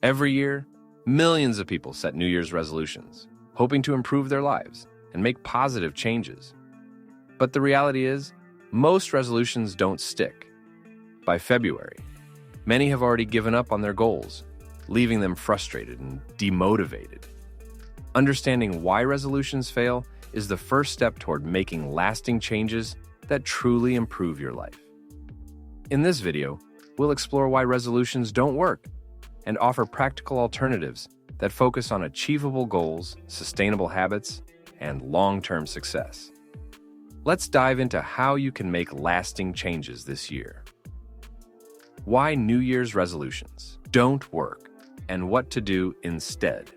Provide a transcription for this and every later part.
Every year, millions of people set New Year's resolutions, hoping to improve their lives and make positive changes. But the reality is, most resolutions don't stick. By February, many have already given up on their goals, leaving them frustrated and demotivated. Understanding why resolutions fail is the first step toward making lasting changes that truly improve your life. In this video, we'll explore why resolutions don't work and offer practical alternatives that focus on achievable goals, sustainable habits, and long-term success. Let's dive into how you can make lasting changes this year. Why New Year's resolutions don't work and what to do instead.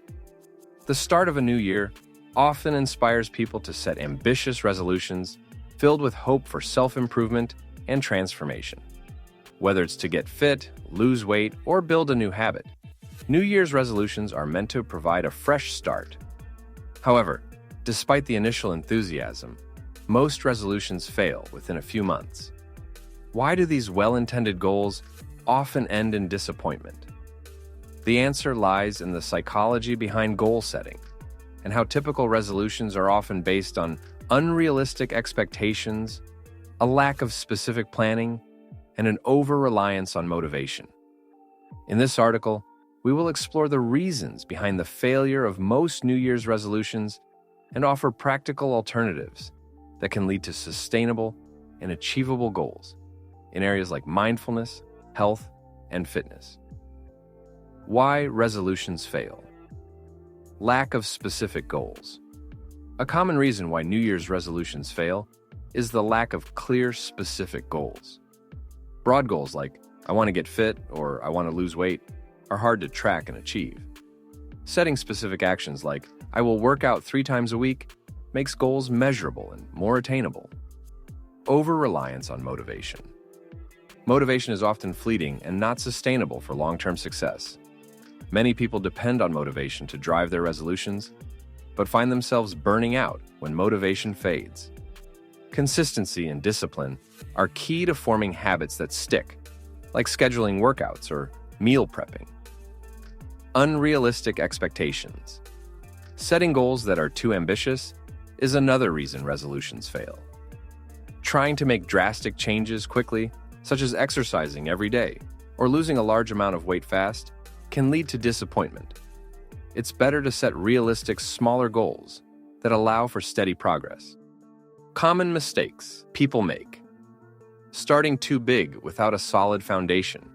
The start of a new year often inspires people to set ambitious resolutions filled with hope for self-improvement and transformation. Whether it's to get fit, lose weight, or build a new habit, New Year's resolutions are meant to provide a fresh start. However, despite the initial enthusiasm, most resolutions fail within a few months. Why do these well-intended goals often end in disappointment? The answer lies in the psychology behind goal setting and how typical resolutions are often based on unrealistic expectations, a lack of specific planning, and an over-reliance on motivation. In this article, we will explore the reasons behind the failure of most New Year's resolutions and offer practical alternatives that can lead to sustainable and achievable goals in areas like mindfulness, health, and fitness. Why resolutions fail. Lack of specific goals. A common reason why New Year's resolutions fail is the lack of clear, specific goals. Broad goals like, I want to get fit or I want to lose weight, are hard to track and achieve. Setting specific actions like, I will work out 3 times a week, makes goals measurable and more attainable. Over-reliance on motivation. Motivation is often fleeting and not sustainable for long-term success. Many people depend on motivation to drive their resolutions, but find themselves burning out when motivation fades. Consistency and discipline are key to forming habits that stick, like scheduling workouts or meal prepping. Unrealistic expectations. Setting goals that are too ambitious is another reason resolutions fail. Trying to make drastic changes quickly, such as exercising every day or losing a large amount of weight fast, can lead to disappointment. It's better to set realistic, smaller goals that allow for steady progress. Common mistakes people make. Starting too big without a solid foundation.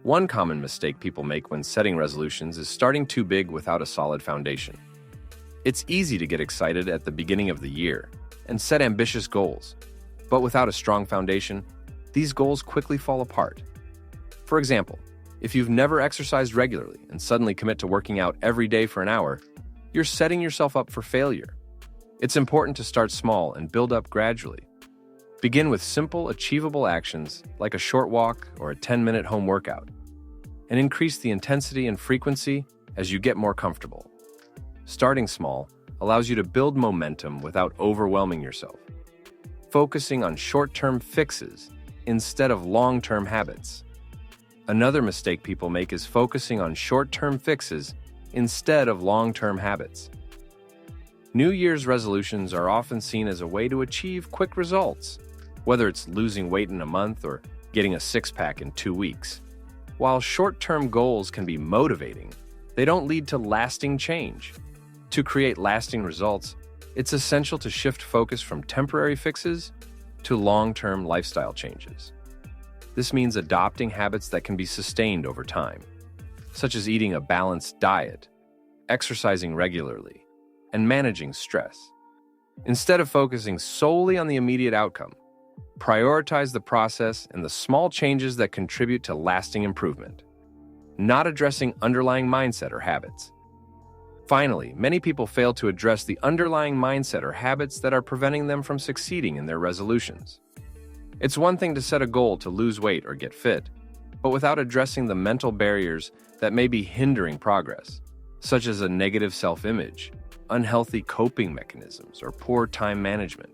One common mistake people make when setting resolutions is starting too big without a solid foundation. It's easy to get excited at the beginning of the year and set ambitious goals, but without a strong foundation, these goals quickly fall apart. For example, if you've never exercised regularly and suddenly commit to working out every day for an hour, you're setting yourself up for failure. It's important to start small and build up gradually. Begin with simple, achievable actions like a short walk or a 10-minute home workout, and increase the intensity and frequency as you get more comfortable. Starting small allows you to build momentum without overwhelming yourself. Focusing on short-term fixes instead of long-term habits. Another mistake people make is focusing on short-term fixes instead of long-term habits. New Year's resolutions are often seen as a way to achieve quick results, whether it's losing weight in a month or getting a six-pack in 2 weeks. While short-term goals can be motivating, they don't lead to lasting change. To create lasting results, it's essential to shift focus from temporary fixes to long-term lifestyle changes. This means adopting habits that can be sustained over time, such as eating a balanced diet, exercising regularly, and managing stress. Instead of focusing solely on the immediate outcome, prioritize the process and the small changes that contribute to lasting improvement, not addressing underlying mindset or habits. Finally, many people fail to address the underlying mindset or habits that are preventing them from succeeding in their resolutions. It's one thing to set a goal to lose weight or get fit, but without addressing the mental barriers that may be hindering progress, such as a negative self-image, unhealthy coping mechanisms, or poor time management.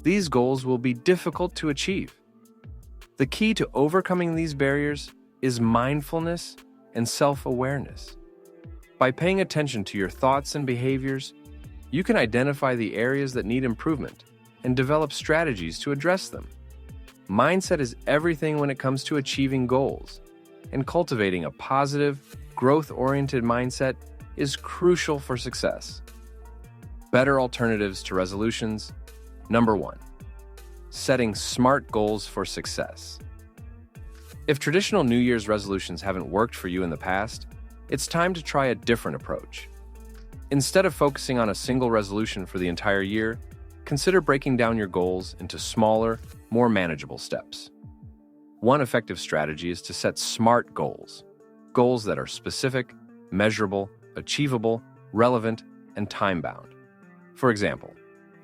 These goals will be difficult to achieve. The key to overcoming these barriers is mindfulness and self-awareness. By paying attention to your thoughts and behaviors, you can identify the areas that need improvement and develop strategies to address them. Mindset is everything when it comes to achieving goals, and cultivating a positive, growth-oriented mindset is crucial for success. Better alternatives to resolutions. Number 1. Setting SMART goals for success. If traditional New Year's resolutions haven't worked for you in the past, it's time to try a different approach. Instead of focusing on a single resolution for the entire year, consider breaking down your goals into smaller, more manageable steps. One effective strategy is to set SMART goals, goals that are specific, measurable, achievable, relevant, and time-bound. For example,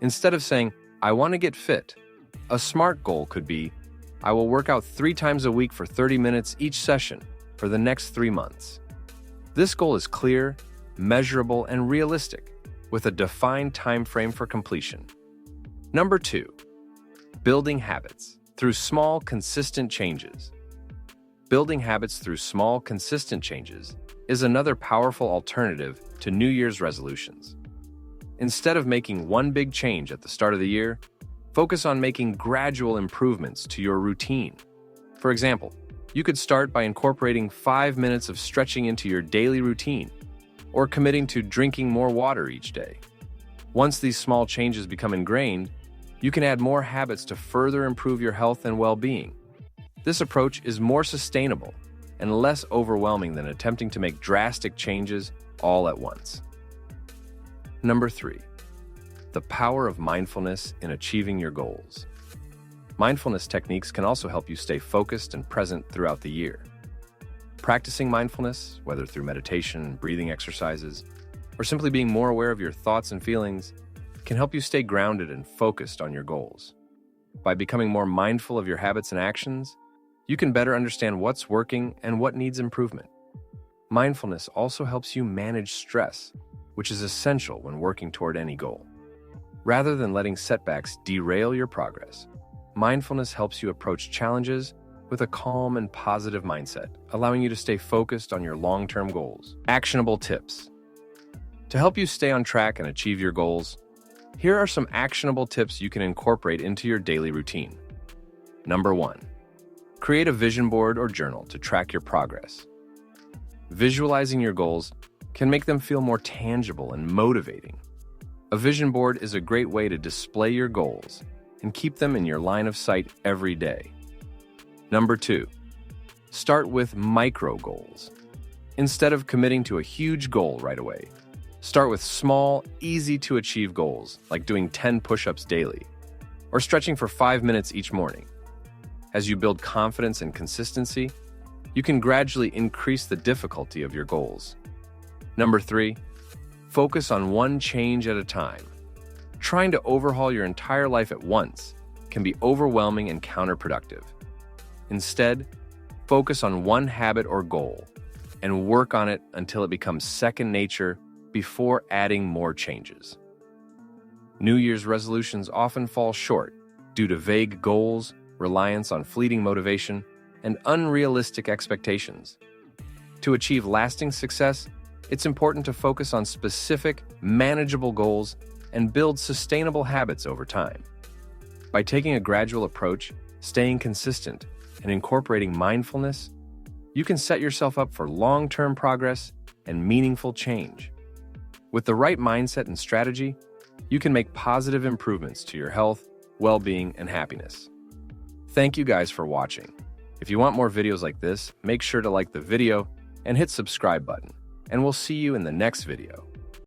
instead of saying, "I want to get fit," a SMART goal could be, "I will work out 3 times a week for 30 minutes each session for the next 3 months." This goal is clear, measurable, and realistic, with a defined time frame for completion. Number 2. Building habits through small, consistent changes. Building habits through small, consistent changes is another powerful alternative to New Year's resolutions. Instead of making one big change at the start of the year, focus on making gradual improvements to your routine. For example, you could start by incorporating 5 minutes of stretching into your daily routine, or committing to drinking more water each day. Once these small changes become ingrained, you can add more habits to further improve your health and well-being. This approach is more sustainable and less overwhelming than attempting to make drastic changes all at once. Number 3. The power of mindfulness in achieving your goals. Mindfulness techniques can also help you stay focused and present throughout the year. Practicing mindfulness, whether through meditation, breathing exercises, or simply being more aware of your thoughts and feelings, can help you stay grounded and focused on your goals. By becoming more mindful of your habits and actions, you can better understand what's working and what needs improvement. Mindfulness also helps you manage stress, which is essential when working toward any goal. Rather than letting setbacks derail your progress, mindfulness helps you approach challenges with a calm and positive mindset, allowing you to stay focused on your long-term goals. Actionable tips. To help you stay on track and achieve your goals, here are some actionable tips you can incorporate into your daily routine. Number 1. Create a vision board or journal to track your progress. Visualizing your goals can make them feel more tangible and motivating. A vision board is a great way to display your goals and keep them in your line of sight every day. Number 2. Start with micro goals. Instead of committing to a huge goal right away, start with small, easy-to-achieve goals like doing 10 push-ups daily or stretching for 5 minutes each morning. As you build confidence and consistency, you can gradually increase the difficulty of your goals. Number 3. Focus on one change at a time. Trying to overhaul your entire life at once can be overwhelming and counterproductive. Instead, focus on one habit or goal and work on it until it becomes second nature before adding more changes. New Year's resolutions often fall short due to vague goals, reliance on fleeting motivation, and unrealistic expectations. To achieve lasting success, it's important to focus on specific, manageable goals and build sustainable habits over time. By taking a gradual approach, staying consistent, and incorporating mindfulness, you can set yourself up for long-term progress and meaningful change. With the right mindset and strategy, you can make positive improvements to your health, well-being, and happiness. Thank you guys for watching. If you want more videos like this, make sure to like the video and hit subscribe button, and we'll see you in the next video.